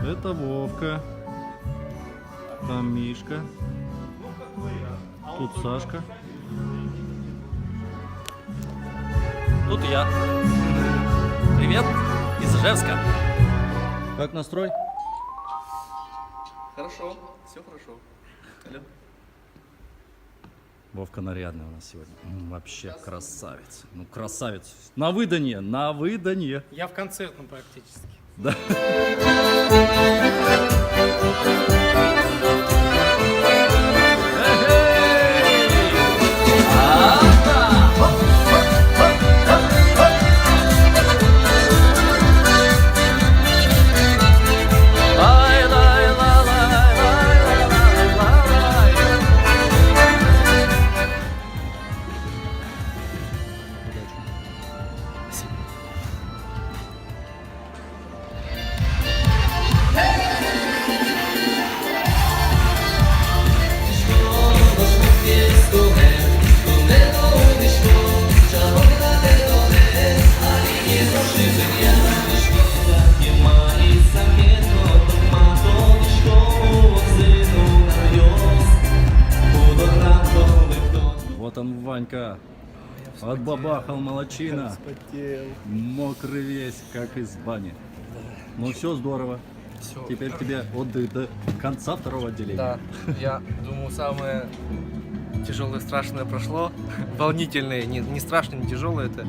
Это Вовка. Там Мишка. Тут Сашка. Тут я. Привет из Ижевска. Как настрой? Хорошо, все хорошо. Алло. Вовка нарядный у нас сегодня. Вообще красавец. Ну, красавец. На выданье, на выданье. Я в концертном практически. Да. Вот он, Ванька, отбабахал молодчина, мокрый весь, как из бани. Ну все здорово. Все. Теперь тебе отдых до конца второго отделения. Да, я думаю, самое тяжелое, страшное прошло. Волнительное, не страшное, не тяжелое. Это,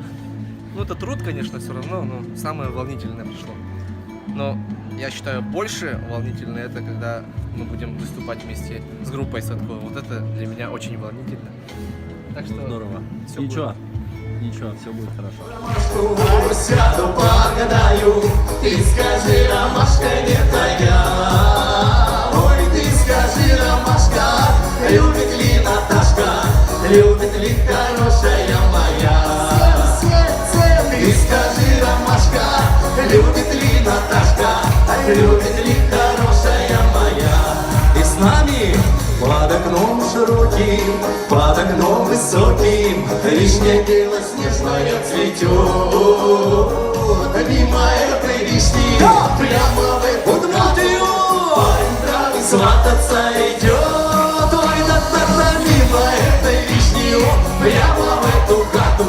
ну, это труд, конечно, все равно, но самое волнительное пришло. Но я считаю, больше волнительное это когда мы будем выступать вместе с группой Садко. Вот это для меня очень волнительно. Так что Здорово. всё Ничего, ничего, все будет хорошо. Сяду, погадаю, ты скажи, ромашка не твоя. Ой, ты скажи, ромашка, любит ли Наташка, любит ли хорошая моя? Ты скажи, ромашка, любит ли Наташка, любит ли хорошая моя? И с нами под окном широким, под окном высоким вишня белоснежная цветет. Мимо этой вишни прямо в эту хату парень правый свататься идет. Ой, да-да-да, мимо этой вишни прямо в эту хату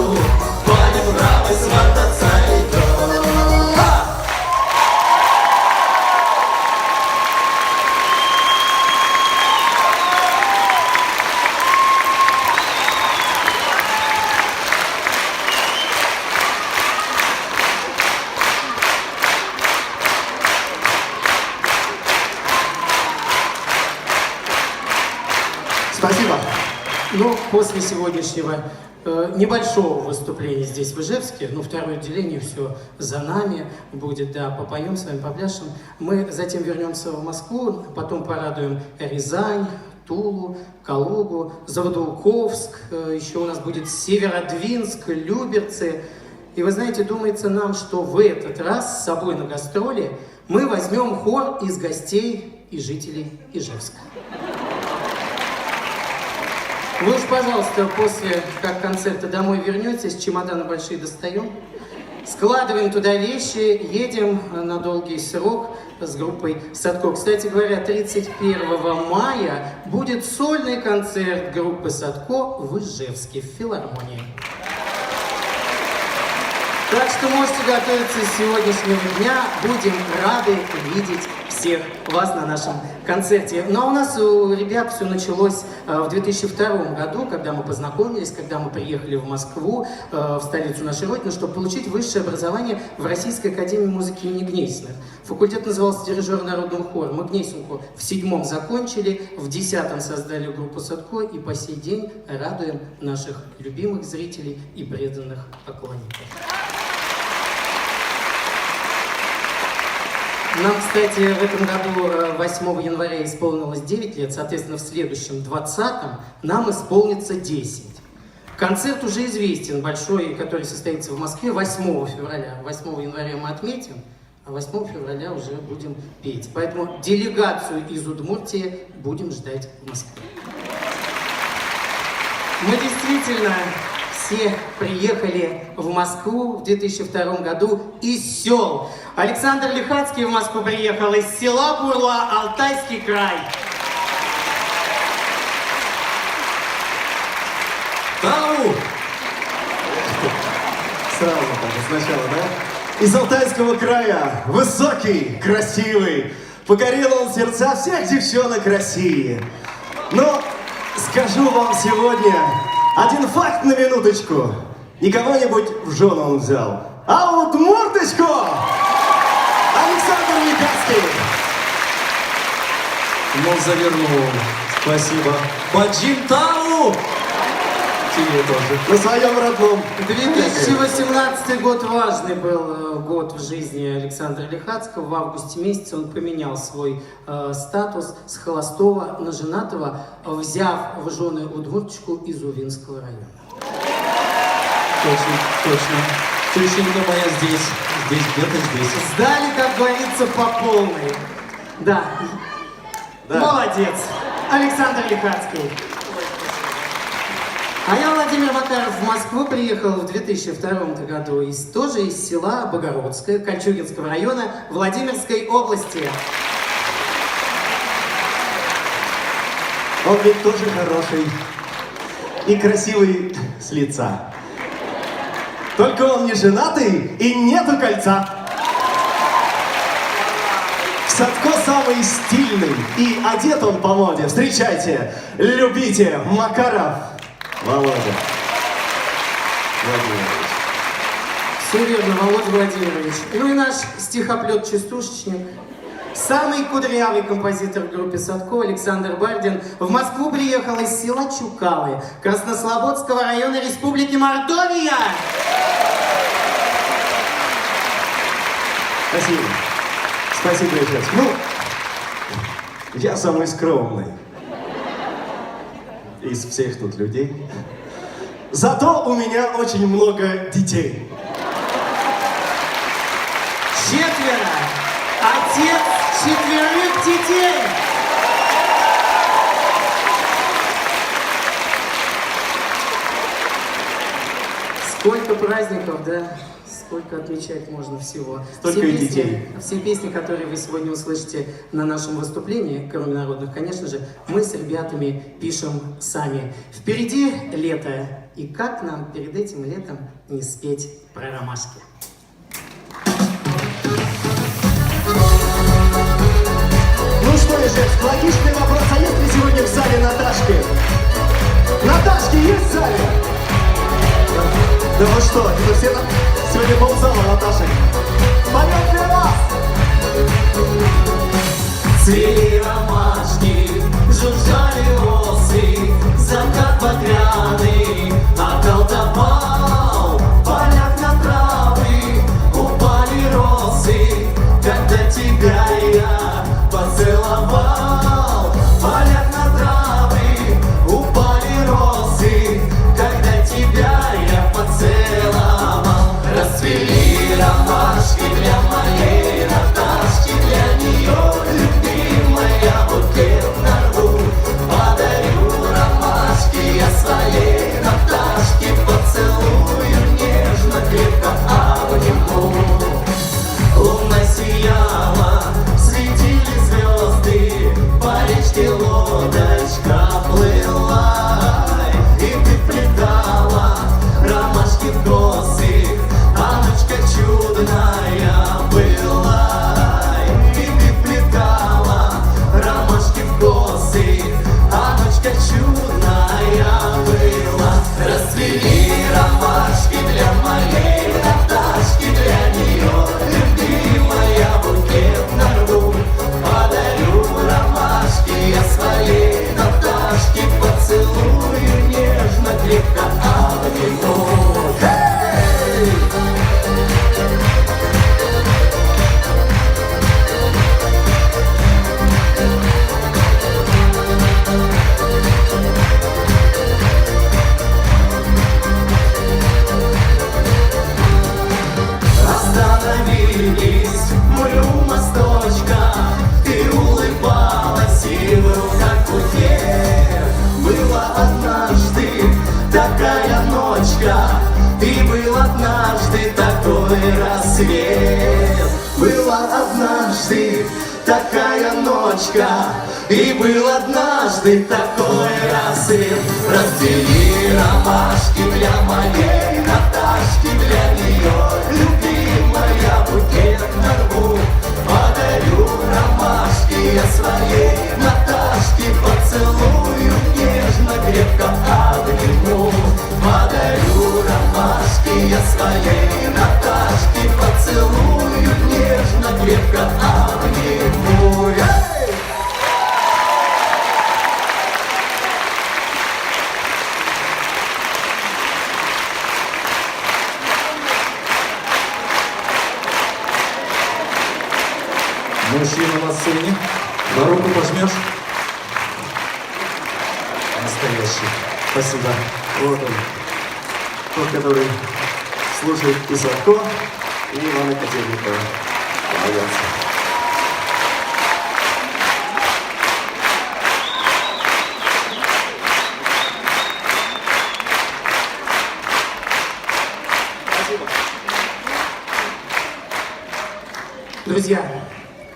парень правый свататься идет. Спасибо. Ну, после сегодняшнего небольшого выступления здесь, в Ижевске, ну, второе отделение, все за нами будет, да, попоем с вами, попляшем. Мы затем вернемся в Москву, потом порадуем Рязань, Тулу, Калугу, Заводоуковск, еще у нас будет Северодвинск, Люберцы. И вы знаете, думается нам, что в этот раз с собой на гастроли мы возьмем хор из гостей и жителей Ижевска. Вы уж, пожалуйста, после как концерта домой вернетесь, чемоданы большие достаем, складываем туда вещи, едем на долгий срок с группой Садко. Кстати говоря, 31 мая будет сольный концерт группы Садко в Ижевске, в филармонии. Так что можете готовиться с сегодняшнего дня. Будем рады видеть всех вас на нашем концерте. Но у нас, у ребят, все началось в 2002 году, когда мы познакомились, когда мы приехали в Москву, в столицу нашей Родины, чтобы получить высшее образование в Российской академии музыки имени Гнесиных. Факультет назывался «Дирижер народного хора». Мы Гнесинку в 7-м закончили, в 10-м создали группу Садко и по сей день радуем наших любимых зрителей и преданных поклонников. Нам, кстати, в этом году 8 января исполнилось 9 лет, соответственно, в следующем, 20-м, нам исполнится 10. Концерт уже известен, большой, который состоится в Москве 8 февраля. 8 января мы отметим, а 8 февраля уже будем петь. Поэтому делегацию из Удмуртии будем ждать в Москве. Мы действительно все приехали в Москву в 2002 году из сел. Александр Лихацкий в Москву приехал из села Бурла, Алтайский край. Тау! Сразу так, сначала, да? Из Алтайского края, высокий, красивый, покорил он сердца всех девчонок России. Но скажу вам сегодня один факт на минуточку. Не кого-нибудь в жену он взял, а вот мордочку Александр Лихацкий. Ну, завернул. Спасибо. Баджинтау! Тебе тоже. На своем родном. 2018 год важный был год в жизни Александра Лихацкого. В августе месяце он поменял свой статус с холостого на женатого, взяв в жены удмурточку из Увинского района. Точно. Тещенька моя здесь. Здесь, где-то здесь. Сдали, как говорится, по полной. Да. Молодец. Александр Лихацкий. А я, Владимир Макаров, в Москву приехал в 2002 году тоже из села Богородское, Кольчугинского района, Владимирской области. Он ведь тоже хороший и красивый с лица. Только он не женатый и нету кольца. В Садко самый стильный и одет он по моде. Встречайте, любите, Макаров Володя Владимирович. Все верно, Володя Владимирович. Ну и наш стихоплет-частушечник, самый кудрявый композитор в группе Садко Александр Бардин в Москву приехал из села Чукалы, Краснослободского района Республики Мордовия. Спасибо. Спасибо, ребят. Ну, я самый скромный из всех тут людей. Зато у меня очень много детей. 4. Отец 4 детей. Сколько праздников, да? Сколько отмечать можно всего. Столько и детей. Все песни, которые вы сегодня услышите на нашем выступлении, кроме народных, конечно же, мы с ребятами пишем сами. Впереди лето. И как нам перед этим летом не спеть про ромашки? Ну что, Ижевск, логичный вопрос, а есть ли сегодня в зале Наташки? Наташки есть в зале? Да вы что, это все сегодня ползала Наташек. Поет для вас! Цвели ромашки, жужжали осы, закат багряный околдовал. В полях на травы упали росы, когда тебя я поцеловал. В полях на травы упали росы, когда тебя я поцеловал. Расцвели ромашки для моей Наташки, для нее любимая букет нарву. Подарю ромашки я своей Наташке, поцелую нежно, крепко обниму. Луна сияла, светили звезды, по речке лодочка плыла. И ты плетала ромашки в косы, а ночка чудная Была однажды такая ночка, и был однажды такой рассвет. Раздели ромашки для моей Наташки, для нее, любимая, букет нарву. Подарю ромашки я своей Наташке, поцелую нежно, крепко обниму. Подарю ромашки я своей Наташке, поцелую нежно, крепко обниму. Эй! Мужчина на сцене. На руку пожмешь? Настоящий. Спасибо. Вот он. Тот, который слушает и Садко, и Ивана Котельникова. Молодец. Друзья,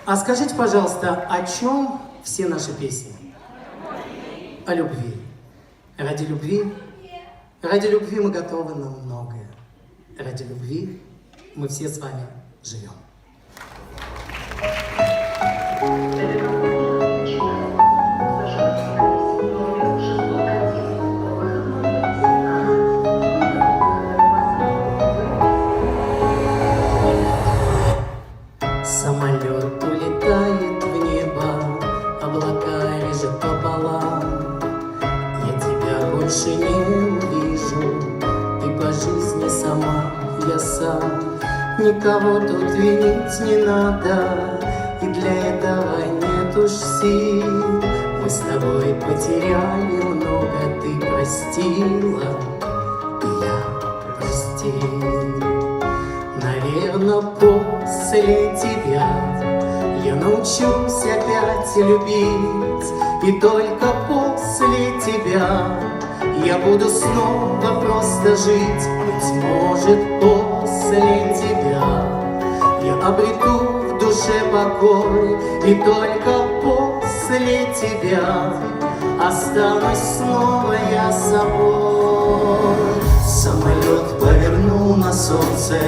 а скажите, пожалуйста, о чем все наши песни? О любви. Ради любви? Ради любви мы готовы на многое. Ради любви мы все с вами живем. Самолет улетает в небо, облака режет пополам. Я тебя больше не увижу, ты по жизни сама, я сам. Никого тут винить не надо, и для этого нет уж сил. Мы с тобой потеряли много, ты простила, и я простил. Наверно, после тебя я научусь опять любить, и только после тебя я буду снова просто жить. Быть может, после тебя я обрету в душе покой, и только после тебя останусь снова я собой. Самолет повернул на солнце,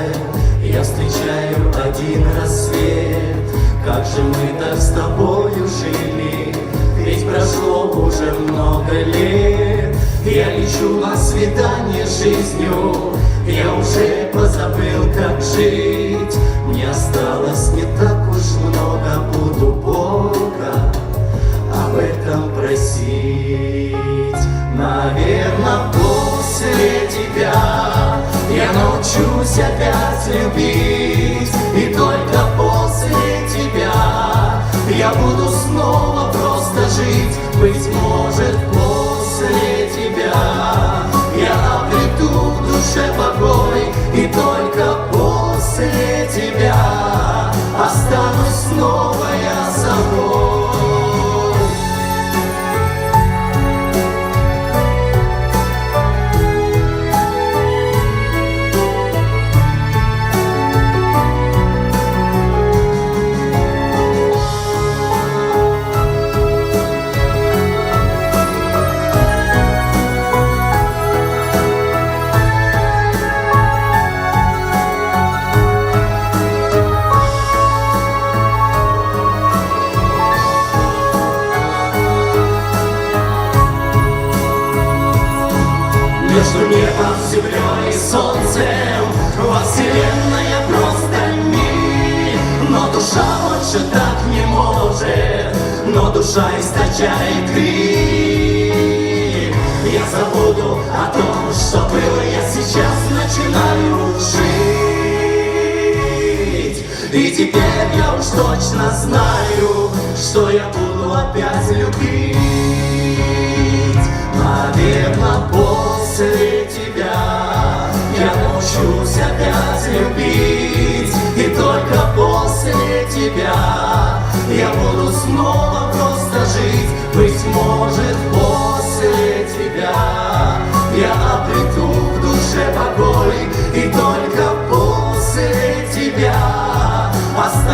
я встречаю один рассвет. Как же мы так с тобою жили, ведь прошло уже много лет. Я лечу на свидание с жизнью, я уже позабыл, как жить. Мне осталось не так уж много, буду Бога об этом просить. Наверно, после тебя я научусь опять любить, и только после тебя я буду снова просто жить. Быть может, после тебя я обрету в душе покой, и только после тебя останусь снова я собой. Между небом, землей и солнцем во вселенная просто миг. Но душа больше так не может, но душа источает крик. Я забуду о том, что было, я сейчас начинаю жить. И теперь я уж точно знаю, что я буду опять любить. Наверно, после тебя я научусь опять любить, и только после тебя я буду снова просто жить. Быть может, после тебя я обрету в душе покой, и только после тебя останусь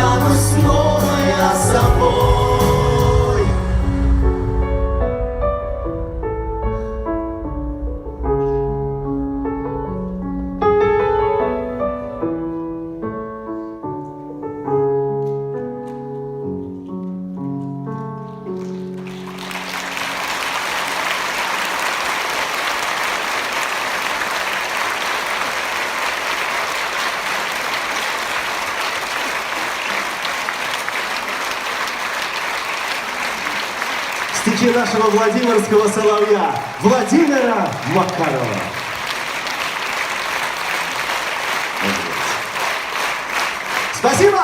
встречи нашего Владимирского соловья Владимира Макарова. Спасибо!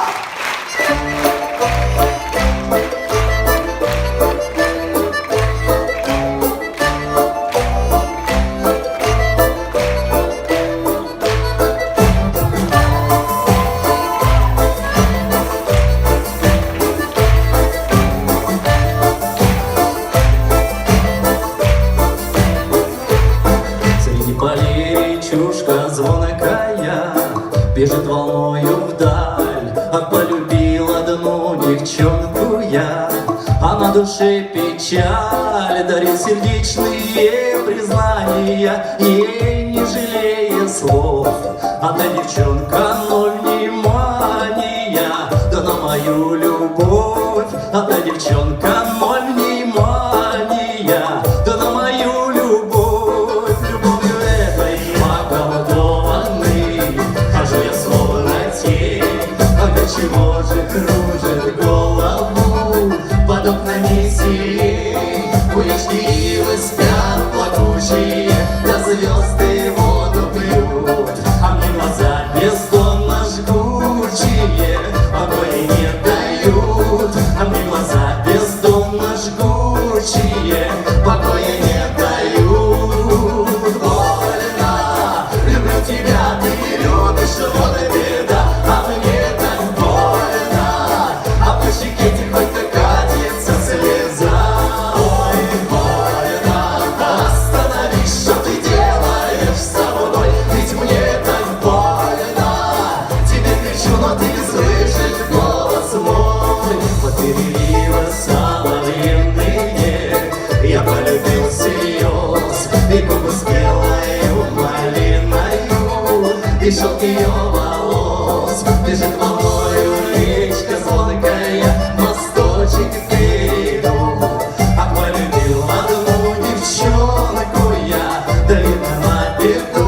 Среди полей речушка звонкая бежит волною вдаль, а полюбил одну девчонку я, а на душе печаль, дарит сердечные признания, ей не жалея слов. Одна девчонка, ноль внимания, да на мою любовь. Одна девчонка, ноль внимания, да на мою любовь. Любовью этой околдованы, хожу я словно тень. А для чего же кружит голову под окнами сирень? Улички ивы спят плакучие, да звезды воду пьют, а мне глаза бездонно жгучие покоя не дают. А мне глаза бездонно жгучие покоя не дают. Больно, люблю тебя, ты не любишь, вот и беда. А мне так больно, а по щеке тихонько катится слеза. Ой, больно, остановись, что ты делаешь со мной? Ведь мне так больно, тебе кричу, но ты не слышишь голос мой. Под переливы соловьиные я полюбил всерьез, и губы спелою малиною, и шелк ее волос. Бежит волною речка звонкая, мосточек перейду. А полюбил одну девчонку я, да видно на беду.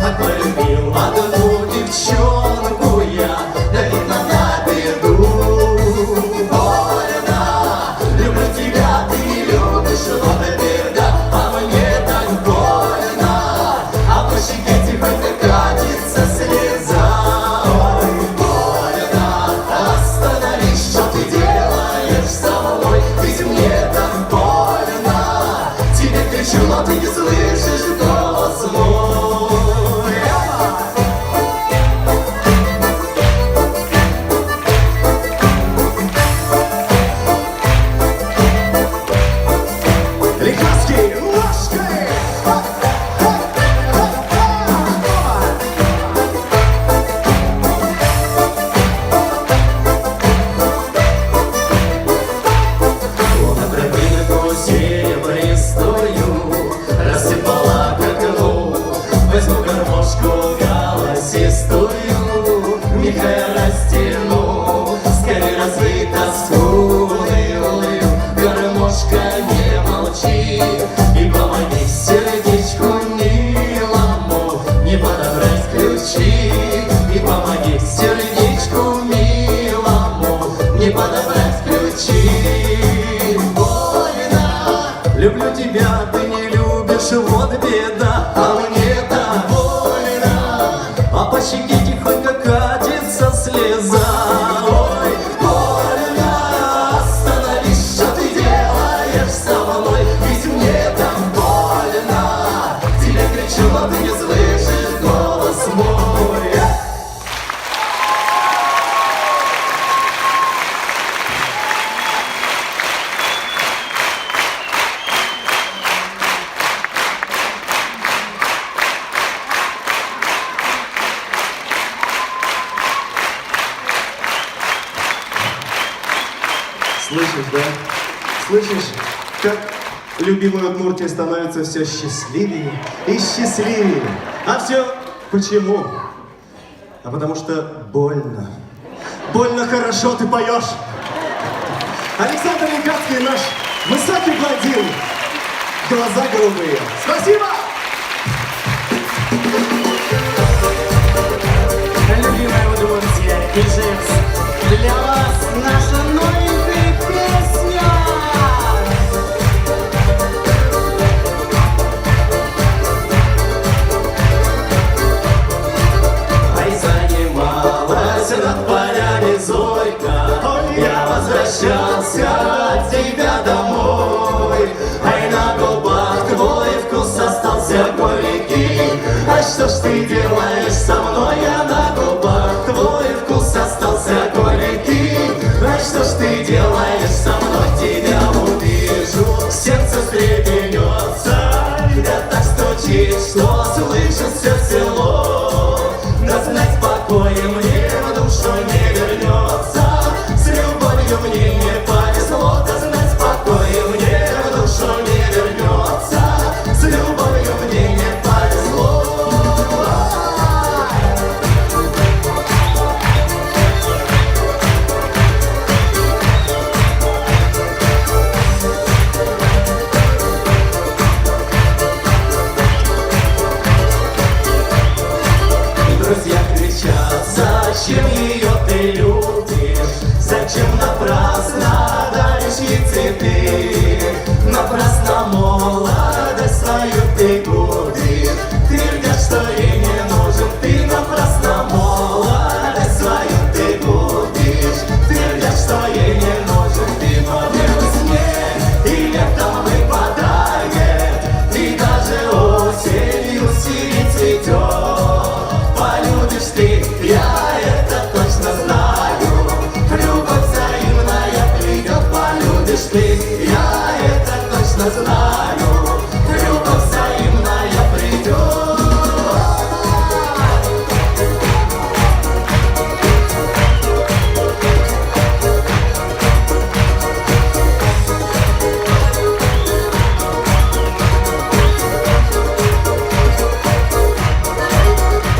А полюбил одну девчонку я, да видно на беду. Больно, люблю тебя, ты не любишь, вот и беда. А мне так больно, а по щеке тихонько катится слеза. Ой, больно, остановись, что ты делаешь со мной? Ведь мне так больно, тебе кричу, но ты не слышишь голос мой. Лихаски, ложкой! Луна тропинку серебристую рассыпала к окну. Возьму гармошку голосистую, мигая растяну. Скорее развей тоску унылую, гармошка, не молчи, и помоги сердечку милому не подобрать ключи. И помоги сердечку милому не подобрать ключи. Больно, люблю тебя, ты не любишь, вот беда. А мне так больно, а по щеке тихонько катится слеза. Ой, больно, остановись, что ты делаешь со мной? Ведь мне так больно, тебе кричу, но ты не слышишь голос мой. Слышишь, да? Слышишь, как любимая Удмуртия становится все счастливее и счастливее. А все почему? А потому что больно. Больно хорошо ты поешь. Александр Ликацкий, наш высокий блондин. Глаза голубые. Спасибо! Любимая Удмуртия, Ижевск, для вас наша новенькая песня. зорька, я возвращался от тебя домой. Ай, на губах твой вкус остался горький. А что ж ты делаешь со мной? Я на губах твой вкус остался горький. А что ж ты делаешь со мной? Тебя увижу, сердце встрепенется, да так стучит, что слышит все село. Да знать покоя мне в душу не вернется, с любовью мне не повезло. Да знать покоя мне в душу не вернется, с любовью мне не повезло. Друзья кричат, зачем ее ты любишь? Зачем напрасно даришь ей цветы? Напрасно молодость свою ты губишь, твердят, что ей не нужен ты. Напрасно молодость свою ты губишь, твердят, что ей не нужен ты. Но верность мне и летом выпадает, и даже осенью сирень цветет. Полюбишь ты, я это точно знаю, любовь взаимная придет. Полюбишь ты, я это точно знаю, любовь взаимная придет.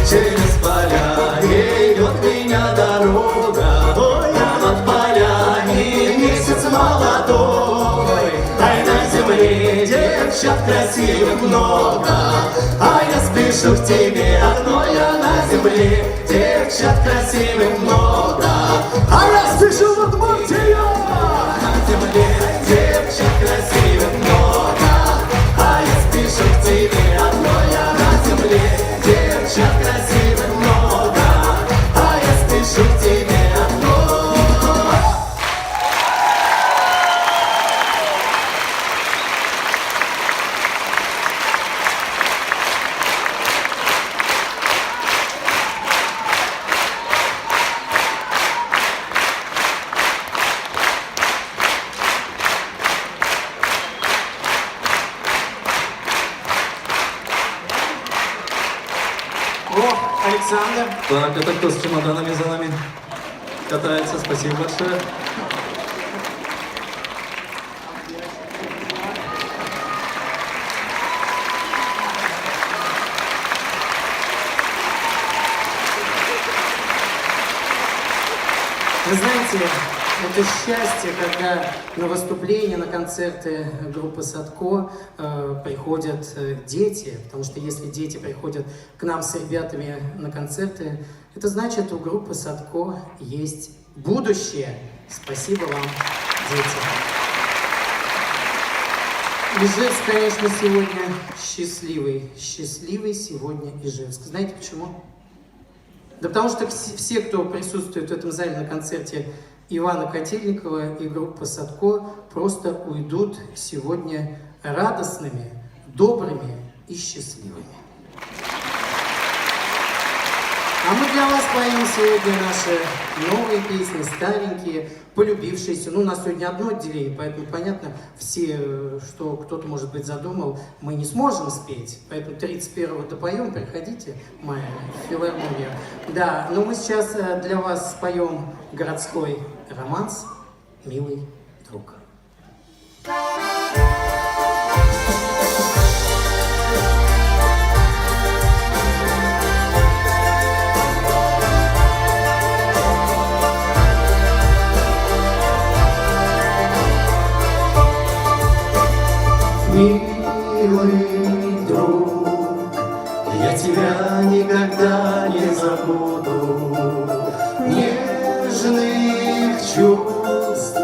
Через поля идет меня дорога, там над полями месяц молодой. Ай, на земле девчат красивых много, а я спешу к тебе одной. А на земле девчат красивых много, а я спешу вот к тебе. На земле девчат красивых много, а я спешу к тебе одной. А на земле девчат красивых много, а я спешу к тебе одной. О, Александр. Так, это кто с чемоданами за нами катается? Спасибо большое. Вы знаете, это счастье, когда на выступления, на концерты группы Садко приходят дети, потому что если дети приходят к нам с ребятами на концерты, это значит, у группы Садко есть будущее. Спасибо вам, дети. Ижевск, конечно, сегодня счастливый. Счастливый сегодня Ижевск. Знаете почему? Да потому что все, кто присутствует в этом зале на концерте Ивана Котельникова и группы Садко, просто уйдут сегодня радостными, добрыми и счастливыми. А мы для вас поем сегодня наши новые песни, старенькие, полюбившиеся. Ну, у нас сегодня одно отделение, поэтому понятно, все, что кто-то, может быть, задумал, мы не сможем спеть. Поэтому 31-го допоем, приходите, моя филармония. Да, но мы сейчас для вас споем городской романс «Милый друг». Милый друг, я тебя никогда не забуду. Нежных чувств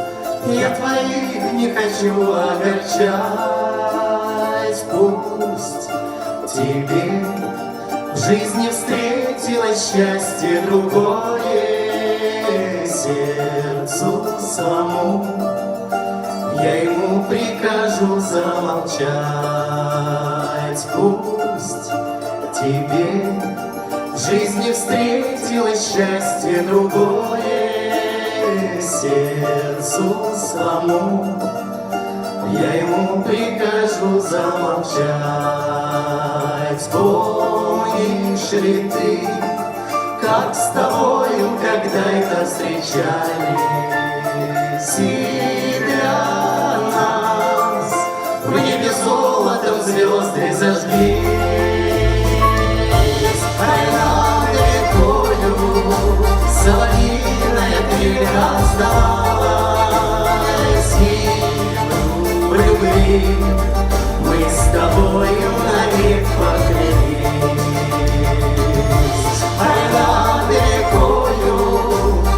я твоих не хочу огорчать. Пусть тебе в жизни встретилось счастье другое. сердцу самому, я ему прикажу замолчать. Пусть тебе в жизни встретилось счастье другое, сердцу самому я ему прикажу замолчать. Вспомнишь ли ты, как с тобою когда-то встречались, и для нас в небе золотом звезды зажглись, а над рекою соловьиная трель раздавалась, и в любви мы с тобою навек поклялись. А над рекою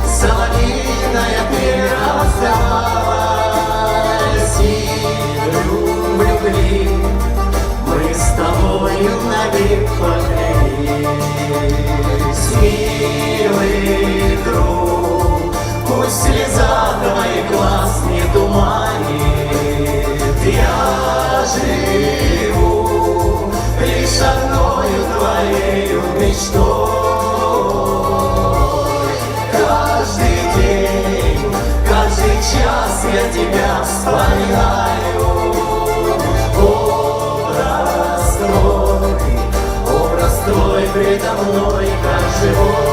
соловьиная трель раздавалась, и в любви мы с тобою навек поклялись. Милый друг, пусть слеза твоих глаз не туманит, я живу лишь одною твоею мечтой. Каждый день, каждый час я тебя вспоминаю. Образ твой предо мной как живой.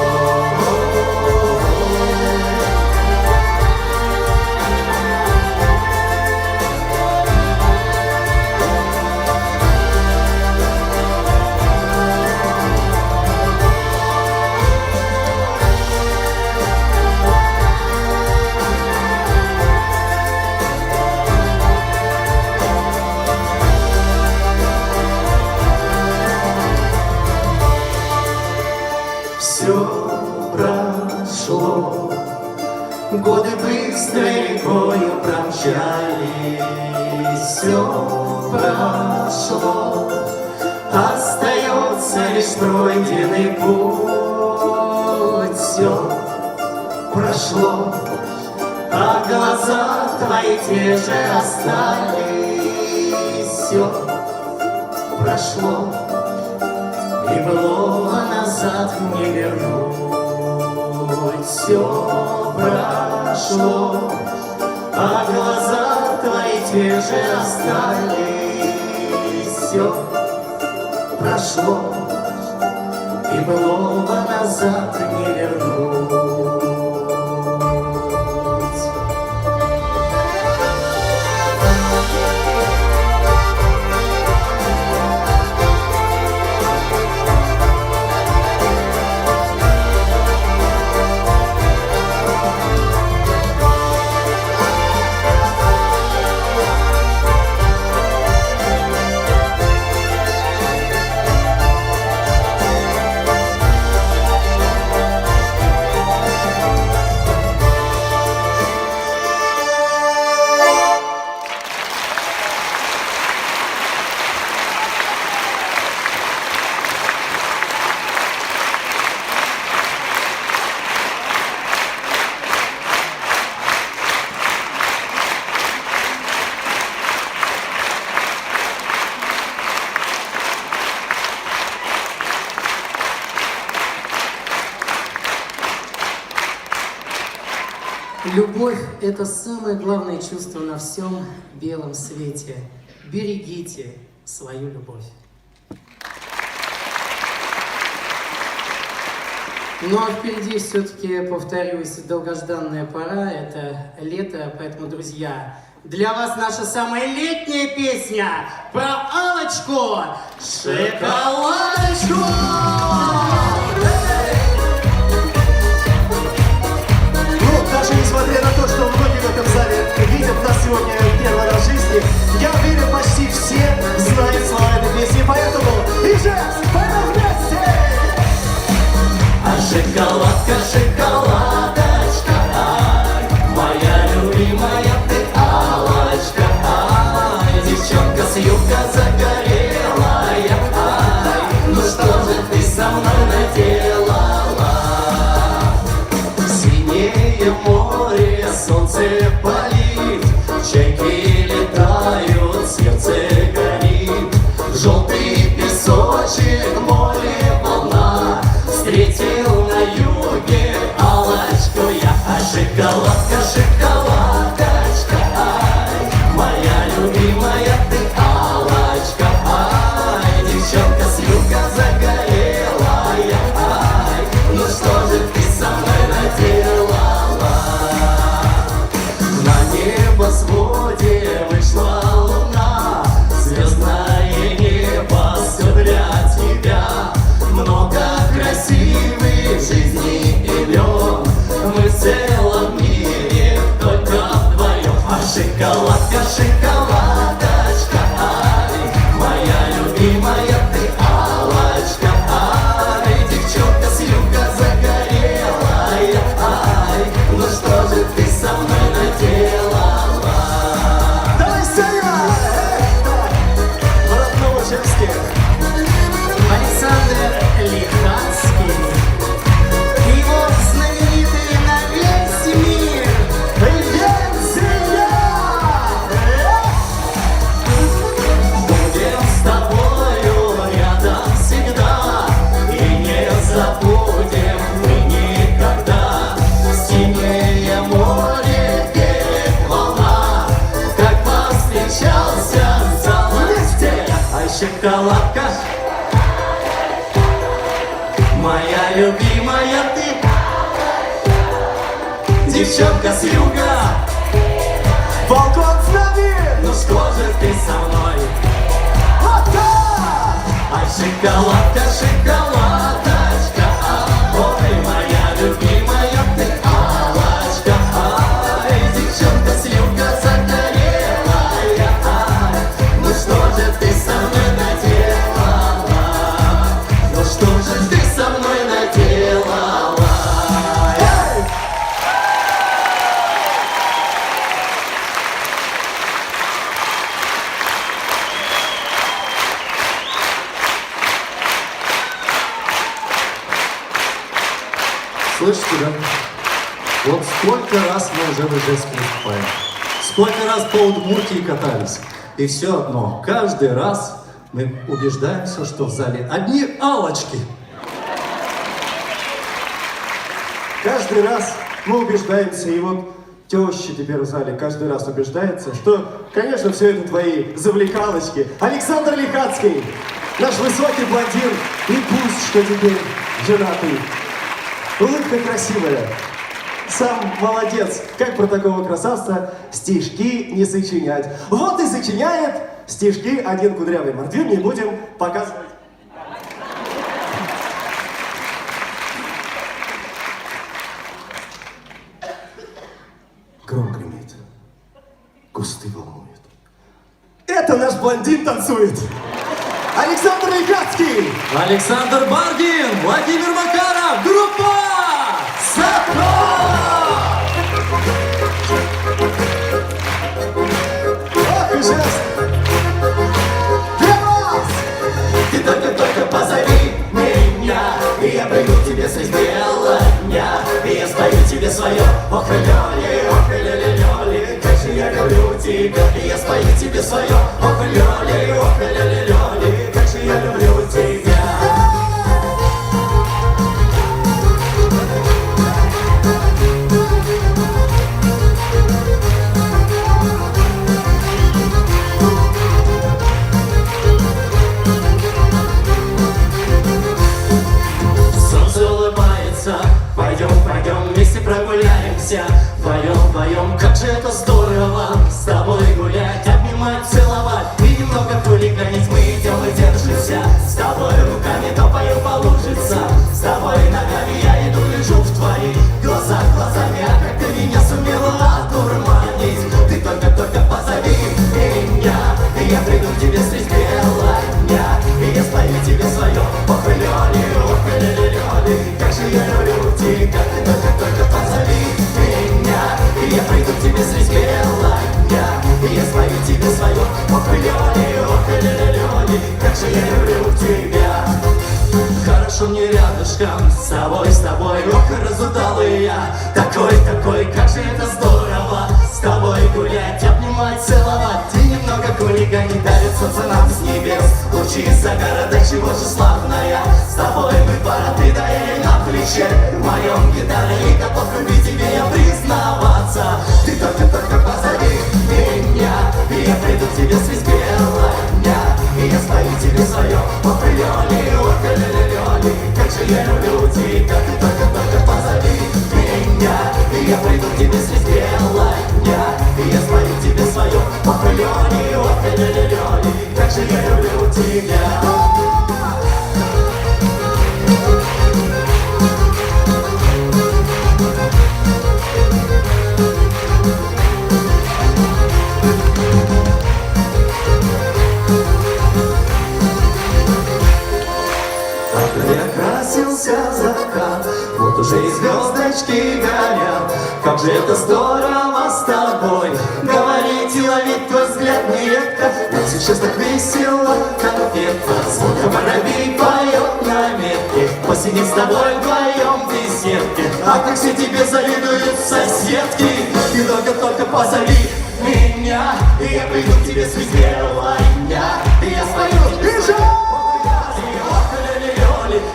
Все прошло, годы быстрой рекою промчались. Все прошло, остается лишь пройденный путь. Все прошло, а глаза твои те же остались. Все прошло, и былого назад не вернуть. Все прошло, а глаза твои те же остались. Все прошло, и былого назад не вернуть. Любовь – это самое главное чувство на всем белом свете. Берегите свою любовь. Ну а впереди все-таки, повторюсь, долгожданная пора, это лето, поэтому, друзья, для вас наша самая летняя песня про Аллочку «Шоколадочку». Даже несмотря на то, что многие в этом зале видят нас сегодня первый раз в жизни, я уверен, почти все знают слова этой песни, поэтому Ижевск, поэтому вместе! А шоколадка, шоколадочка, ай, моя любимая ты Аллочка, ай, девчонка с юга загорелая, ай, ну что же ты со мной наделала? Синее солнце палит, чайки летают, сердце горит. Желтый песочек, море, волна, встретил на юге алочку я. А шоколадка, шоколадочка, ай, моя любимая ты алочка, ай, девчонка с юга загорелая, ай, ну что же ты со мной наделала? На небосводе вышла луна, звездное небо все для тебя. Много красивых жизней имен, мы в целом мире только вдвоем. А шоколадка, шоколадочка, ай, моя любимая ты алочка, ай, девчонка с юга загорелая, ай, ну что же ты со мной наделала? Давай, Саня! В родном Ижевске. Александр Лихацкий. Его знаменитый на весь мир. Будем с тобою рядом всегда, и не забудем мы никогда. Синее море, берег, волна, как повстречался золоте. Ай, шоколадка, моя любимая ты, девчонка с юга. Балкон с нами! Ну что же ты со мной? Вот так! Ай, шоколадка, шоколадочка, ой, моя любимая ты алочка, ай, девчонка с юга загорелая, ай, ну что же ты со мной наделала? Ну что же ты со мной наделала? Слышите, да? Вот сколько раз мы уже в Ижевске выступаем. Сколько раз по Удмуртии катались. И все одно, каждый раз мы убеждаемся, что в зале одни алочки. Каждый раз мы убеждаемся, и вот теща теперь в зале каждый раз убеждается, что, конечно, все это твои завлекалочки. Александр Лихацкий, наш высокий блондин, и пусть, что теперь женатый. Улыбка красивая. Сам молодец. Как про такого красавца стишки не сочинять. Вот и сочиняет стишки один кудрявый мордвин. Не будем показывать. Гром гремит. Кусты волнует. Это наш блондин танцует. Александр Лихацкий. Александр Бардин, Владимир Макаров, группа «Сапог». Ох, Ижевск. Для вас. Ты только позови меня, и я приду к тебе средь бела дня, и я спою тебе свое ох, лёли, лёли, как же я люблю тебя, и я спою тебе свое ох, лёли, лёли, как же я люблю тебя. Пойдем вместе прогуляемся. Поем, как же это здорово с тобой гулять, обнимать, целовать и немного хулиганить. Мы идем и держимся, с тобой руками топаю по лужице, с тобой ногами я иду, лежу в твоих глазах глазами. А как ты меня сумела одурманить? Ты только позови меня, и я приду к тебе средь бела дня, и я спою тебе свое ох, лёли, как же я люблю тебя. Ты только позови меня, и я приду к тебе средь бела дня, и я спою тебе свое ох, лёли, как же я люблю тебя. Хорошо мне рядышком, с тобой, ох, разудалый я. Такой, как же это здорово солнце нам с небес лучи загородок, чего же славная. С тобой мы пара, ты да я на плече. В моем гитаре и готов любить тебе я признаваться. Ты только позови меня, и я приду к тебе средь бела дня. И я спою тебе свое ох, лёли, ох, лёли, как же я люблю тебя. Ты только позови меня, и я приду к тебе средь бела дня. И я спою тебе свое ох, лёли, ох, лёли, как же я люблю тебя. Красился закат, вот уже и звездочки горят. Как же это здорово с тобой говорить и ловить твой взгляд нередко. Нам сейчас так весело, конфетка, звука воробей поет на ветке. Посидеть с тобой вдвоем в беседке, а как все тебе завидуют соседки. Ты только позови меня, и я приду к тебе средь бела дня. И я спою,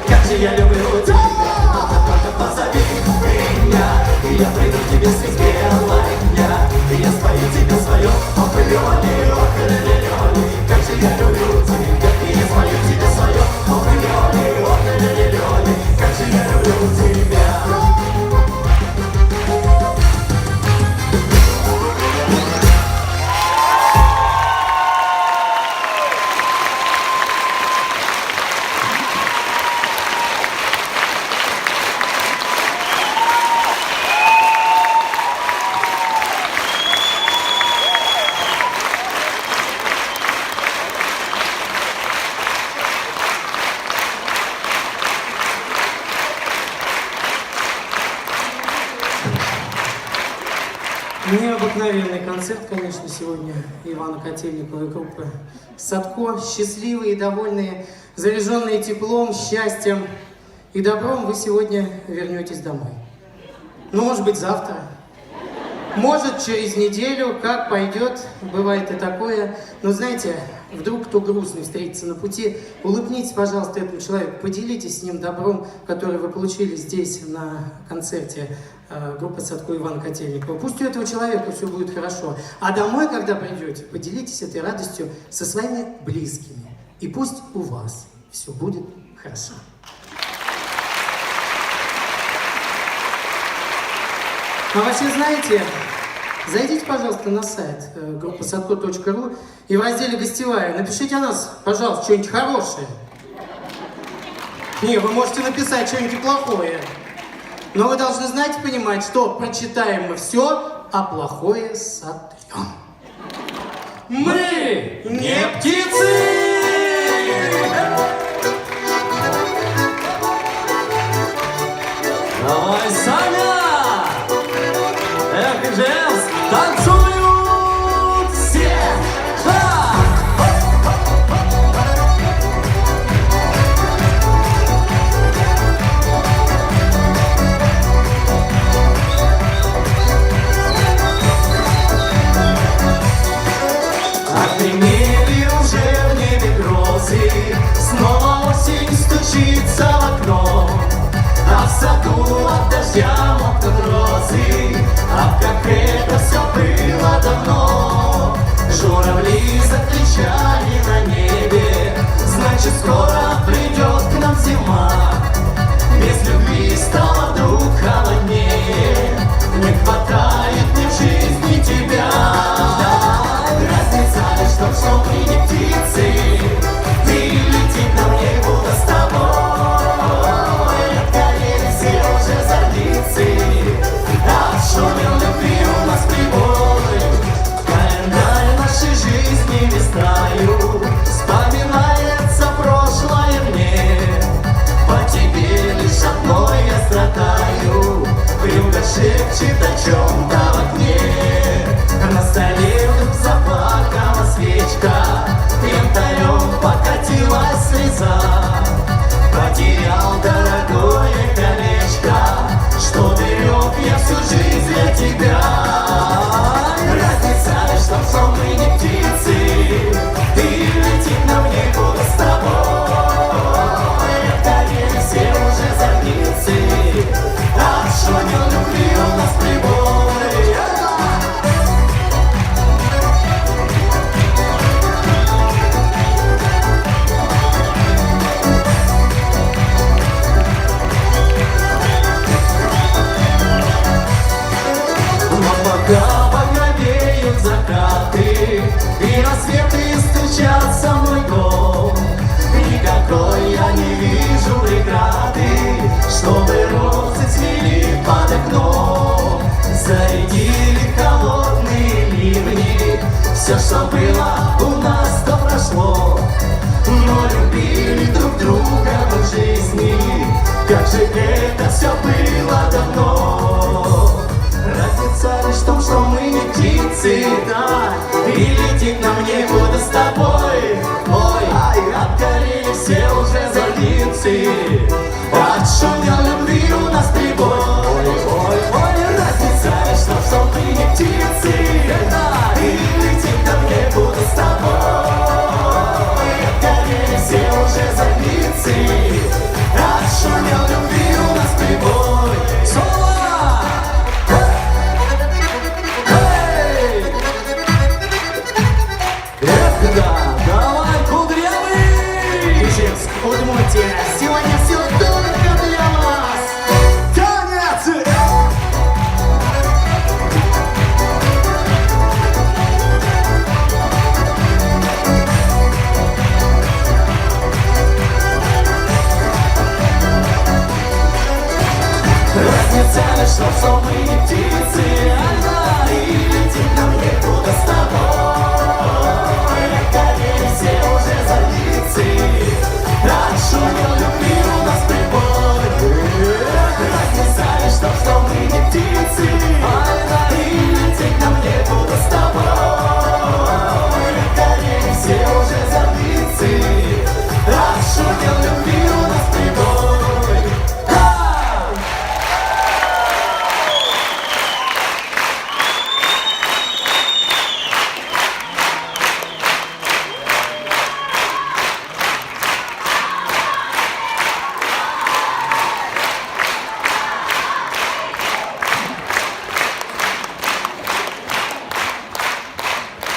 как же я люблю тебя, только позови меня, и я приду к тебе средь бела дня. И я спою тебе свое ох, лёли, как же я люблю тебя. И я спою тебе свое ох, лёли, как же я люблю тебя. Необыкновенный концерт, конечно, сегодня Ивана Котельникова и группы Садко. Счастливые и довольные, заряженные теплом, счастьем и добром вы сегодня вернетесь домой. Ну, может быть, завтра. Может, через неделю, как пойдет, бывает и такое. Но знаете, вдруг кто грустный встретится на пути, улыбнитесь, пожалуйста, этому человеку, поделитесь с ним добром, который вы получили здесь на концерте группы Садко и Ивана Котельникова. Пусть у этого человека все будет хорошо. А домой, когда придете, поделитесь этой радостью со своими близкими. И пусть у вас все будет хорошо. А вообще, знаете, зайдите, пожалуйста, на сайт группы sadko.ru и в разделе «Гостевая» напишите о нас, пожалуйста, что-нибудь хорошее. Не, вы можете написать что-нибудь плохое. Но вы должны знать и понимать, что прочитаем мы все, а плохое сотрем. Мы не птицы! Давай, Саня! Эх, Джемс, танцуют все! Отгремели уже в небе грозы, снова осень стучится в окно. А в саду от дождя мокнут розы, а как это все было давно. Журавли закричали на небе, значит скоро придет к нам зима. Без любви стало вдруг холоднее, не хватает мне в жизни тебя. Разница лишь в том, что мы не птицы, ты летит на мне будто с тобой. Уже зорницы, отшумел любви у нас прибой. Календарь нашей жизни листаю, вспоминается прошлое мне. По тебе лишь одной я страдаю, вьюга шепчет о чем-то в окне. На столе вдруг заплакала свечка, янтарем покатилась слеза. Потерял дорогое колечко, что берег я всю жизнь для тебя. Разница лишь в том, что мы не птицы, ты пока багровеют закаты и рассветы стучатся в мой дом. Никакой я не вижу преграды, чтобы розы цвели под окном. Зарядили холодные ливни, все, что было у нас, то прошло. Но любили друг друга мы в жизни, как же это все было давно. Разница лишь в том, что мы не птицы, да, и летит нам некуда с тобой. Ой, отгорели все уже зорницы, отшумел любви у нас прибой. Ой, разница лишь в том, что мы не птицы, да, и летит нам некуда с тобой. Отгорели все уже зорницы, отшумел любви у нас прибой. Соло! Давай, кудрявый! Ижевск, Удмуртия, сегодня все только для вас! Танец! Разница лишь в том, что мы не птицы, да, и летит нам некуда с тобой. Отгорели все уже зорницы, отшумел любви у нас прибой. Разница лишь в том, что мы не птицы, да, и летит нам некуда с тобой. Отгорели все уже зорницы, отшумел любви у нас прибой.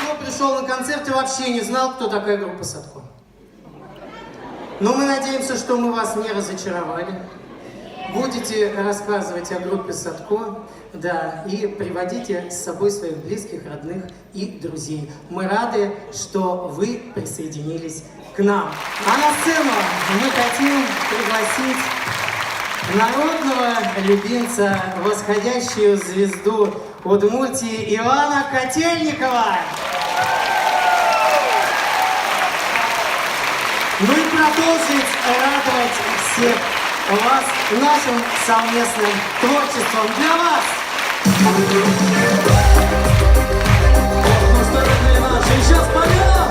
Кто пришел на концерт и вообще не знал, кто такая группа Садко? Но мы надеемся, что мы вас не разочаровали. Будете рассказывать о группе Садко, да, и приводите с собой своих близких, родных и друзей. Мы рады, что вы присоединились к нам. А на сцену мы хотим пригласить народного любимца, восходящую звезду Удмуртии Ивана Котельникова. Ну и продолжить радовать всех вас нашим совместным творчеством для вас. Ну что, родные наши, сейчас поем!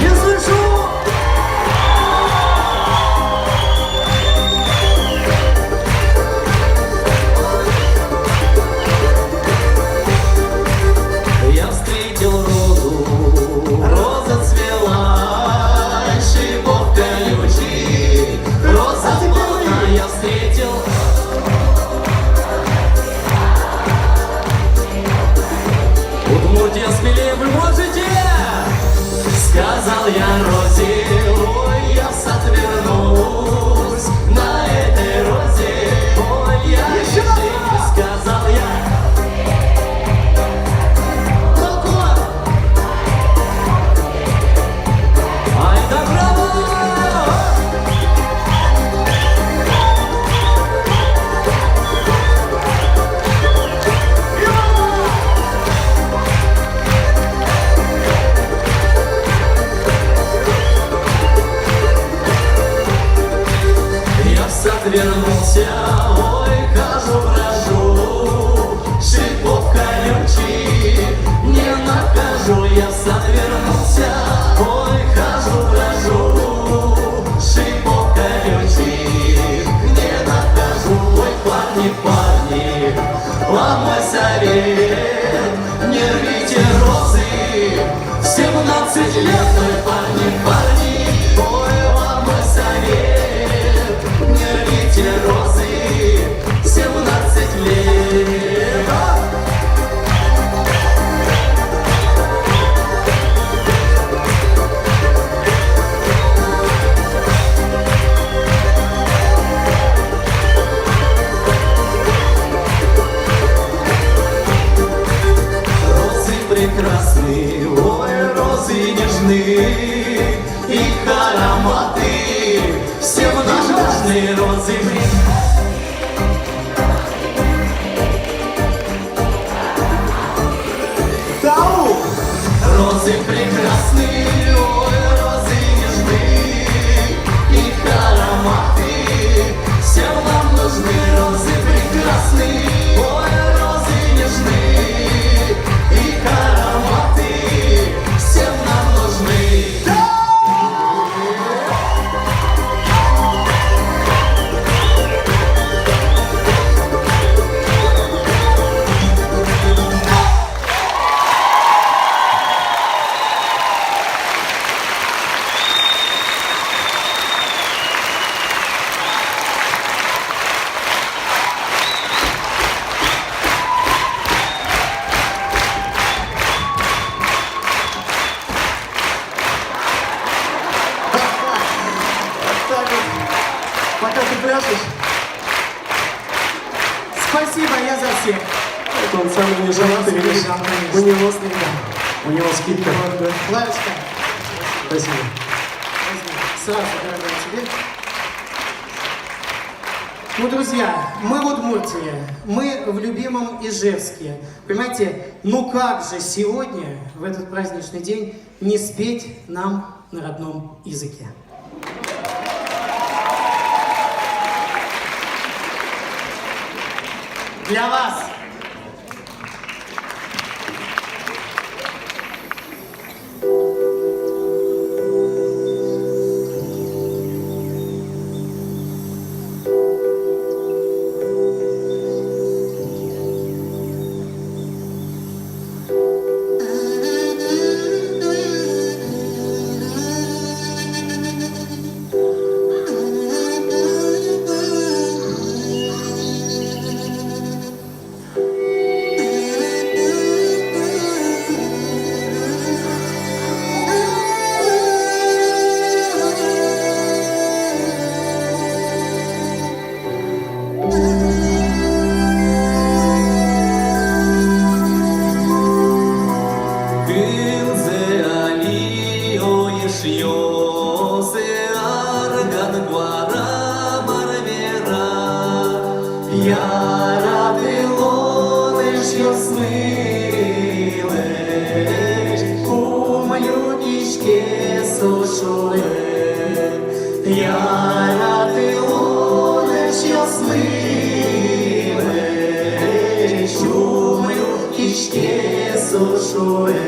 Не слышу! Я встретил розу, роза цвела, шипов колючий, роза полна я встретил. Удмуртия смелее вы можете! Сказал я розе, ой, я отвернусь на этой розе, ой, я не женюсь, сказал я. Ай да браво! Я в сад вернулся, ой, хожу, брожу, шипов колючий не нахожу. Я в сад вернулся, ой, хожу, брожу, шипов колючий не нахожу. Ой, парни, парни, вам мой совет, не рвите розы в 17 лет. Ой, парни, парни, ой, вам мой совет, не рвите розы в 17 лет. прекрасны, ой, розы нежны, их ароматы всем нам нужны, розы Тау! розы прекрасны, ой, розы нежны, их ароматы всем нам нужны, розы прекрасны, ой, розы нежны, их ароматы всем нам нужны. Так вот, пока ты пляшешь, Спасибо, я за всех. это он самый нежеланный, видишь? У него у него скидка. Ларочка, Спасибо. сразу, дорогая, тебе. Ну, друзья, мы в Удмуртии, мы в любимом Ижевске. Понимаете, ну как же сегодня, в этот праздничный день, не спеть нам на родном языке? Для вас! Кынзе алио ешьёзе арган гвара марвера, ярадылоныш ёсмылеш, умлюдишке сушуэ, ярадылоныш ёсмылеш, умлюдишке сушуэ.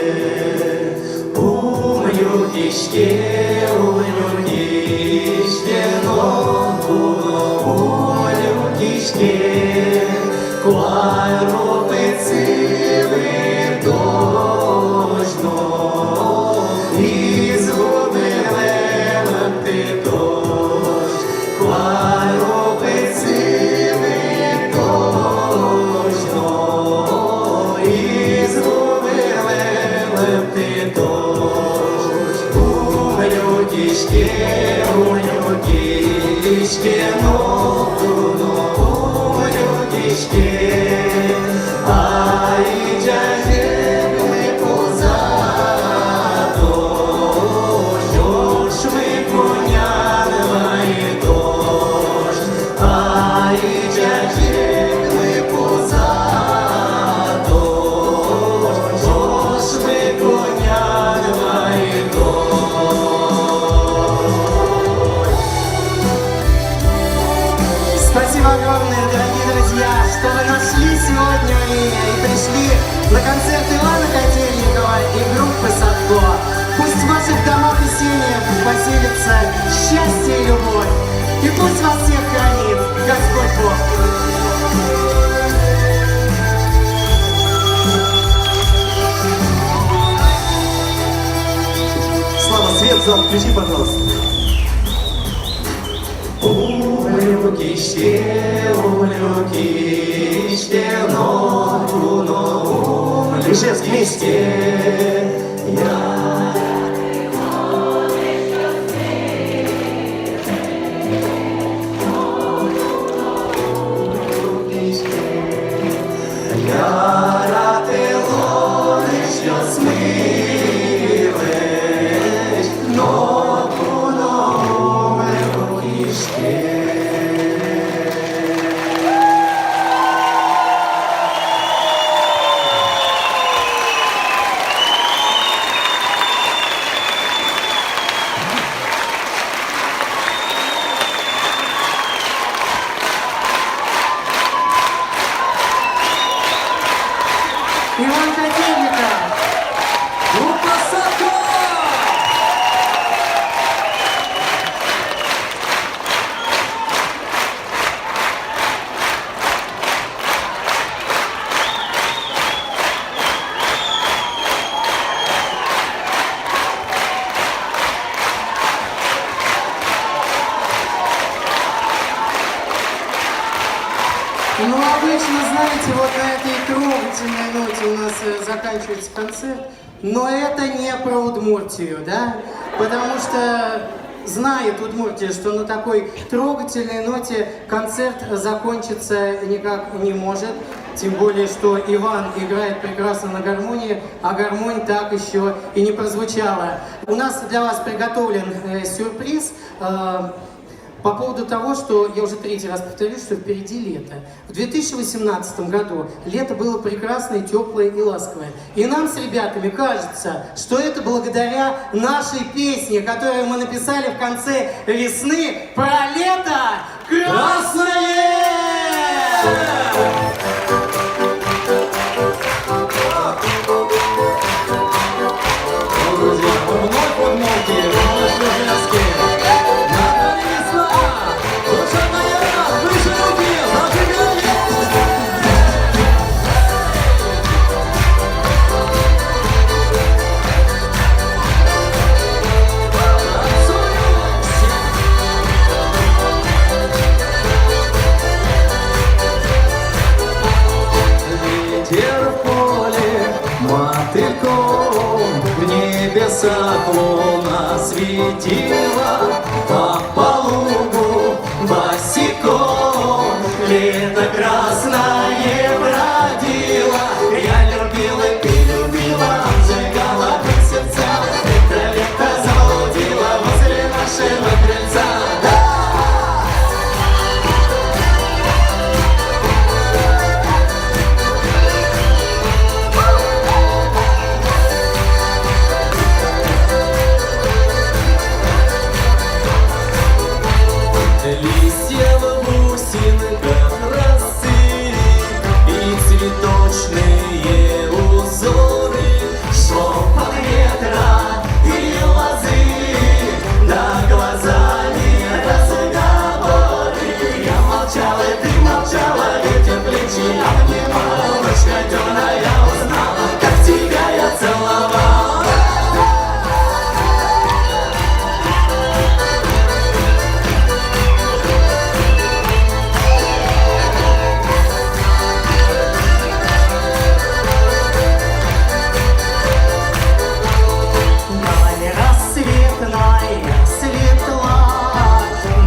Умлюдишке, но умлюдишке, квайропы цивы дожно, изгубилем ты дождь, квайропы цивы дожно, изгубилем ты дождь. Умлюдишке, но умлюдишке, ай джаземы позаду, ждешь мы понянвай дождь, ай джаземы позаду, ждешь мы понянвай Спасибо огромное, дорогие друзья, что вы нашли сегодня время и пришли на концерт Ивана Котельникова и группы Садко. Пусть в ваших домах и семьях поселится счастье и любовь. И пусть вас всех хранит Господь Бог. Слава, свет, зал, включи, пожалуйста. Умлюдишке, но Ижевск вместе. Я рад и лониш щось милиш, ногу номер книжки. Иван Котельников. Группа Садко! Ну, обычно, знаете, вот на этой трогательной ноте у нас заканчивается концерт, но это не про Удмуртию, да? Потому что знает Удмуртия, что на такой трогательной ноте концерт закончиться никак не может. Тем более, что Иван играет прекрасно на гармонии, а гармонь так еще и не прозвучала. У нас для вас приготовлен сюрприз. По поводу того, что я уже третий раз повторю, что впереди лето. В 2018 году лето было прекрасное, теплое и ласковое. И нам с ребятами кажется, что это благодаря нашей песне, которую мы написали в конце весны про лето красное! Друзья, мы вновь подмолки, вновь Ружевский. Наталья весна, душа моя, выше руки, зажигай! Ветер в поле мотыльком, в небесах луна светила, по полугу босиком лето красное бродило. Я любила, ты любила, обжигала как сердца. Это лето заблудило возле нашего крыльца. Листья в бусинках росы и цветочные узоры, шепот ветра и лозы, да глазами разговоры. Я молчала, ты молчала, ветер плечи обнимал, ночка темная узнала, как тебя я целовал. Далее рассветная светла,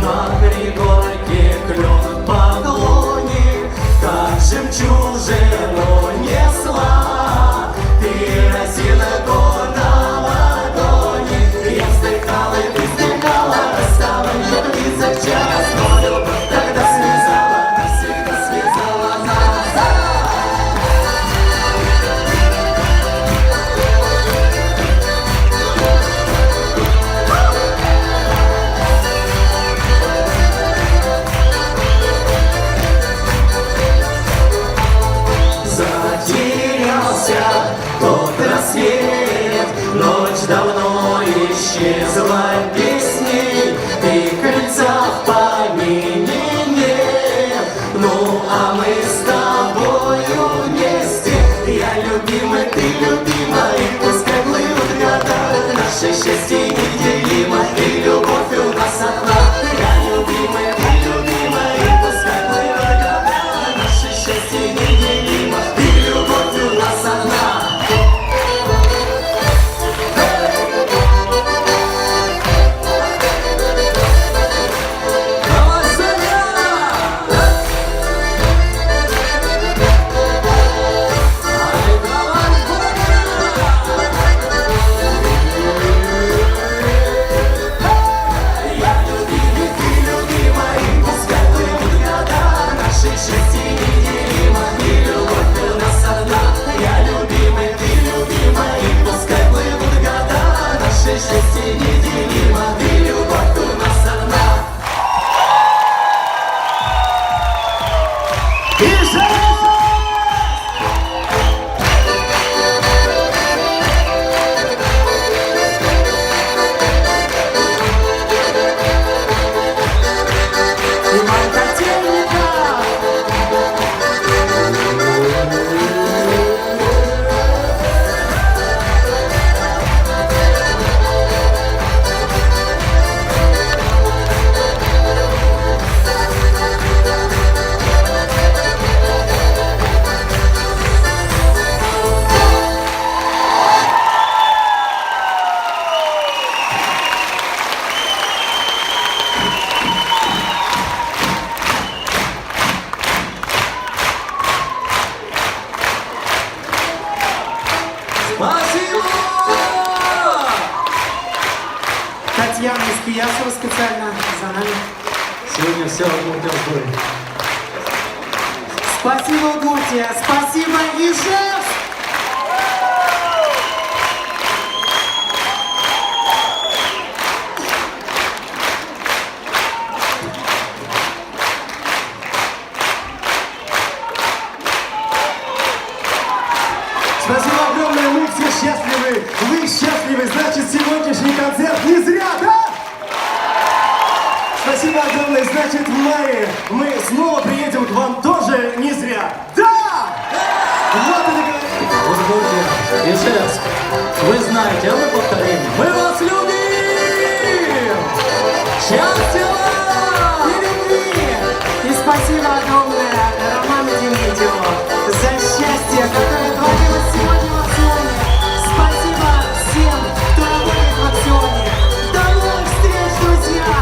На пригорке клен поклонник, как жемчужину несла. Ты росинку на ладони, я вздыхала, и ты вздыхала, расставание близок час ноль, когда связала, навсегда связала нас. Затерялся тот рассвет, ночь давно исчезла песней, и крыльца в помине нет. Ну а мы с тобою вместе, я любимый, ты любима, и пускай плывут года, наше счастье неделимо, и любовь у нас одна. Я любимый, ты любима, и пускай плывут года, наше счастье неделимо, и любовь у нас одна. Давай, Саня! Ай, давай, Коля! Спасибо! Татьяна из Киясова специально за нами. Сегодня все Удмуртия в сборе. Спасибо, Удмуртия. Спасибо, Ижевск. Спасибо огромное, мы все счастливы. Вы счастливы, значит сегодняшний концерт не зря, да? Спасибо огромное, значит в мае мы снова приедем к вам тоже не зря. Да! Вот это говорит. Удмуртия, Ижевск, вы знаете, а мы повторим. Мы вас любим! Счастья вам! И любви. И спасибо огромное Роману Дементьеву за счастье, которое творилось сегодня в акционе. Спасибо всем, кто работает в акционе. До новых встреч, друзья!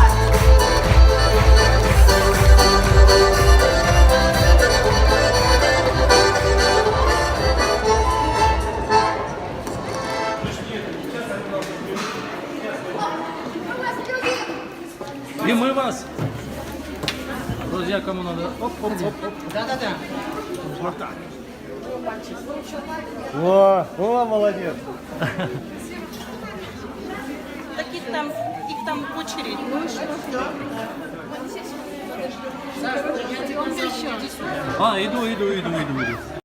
И мы вас. Друзья, кому надо. Оп, оп, оп, оп. Да-да-да. О, молодец. Так их там очередь. Ну и что? А, иду.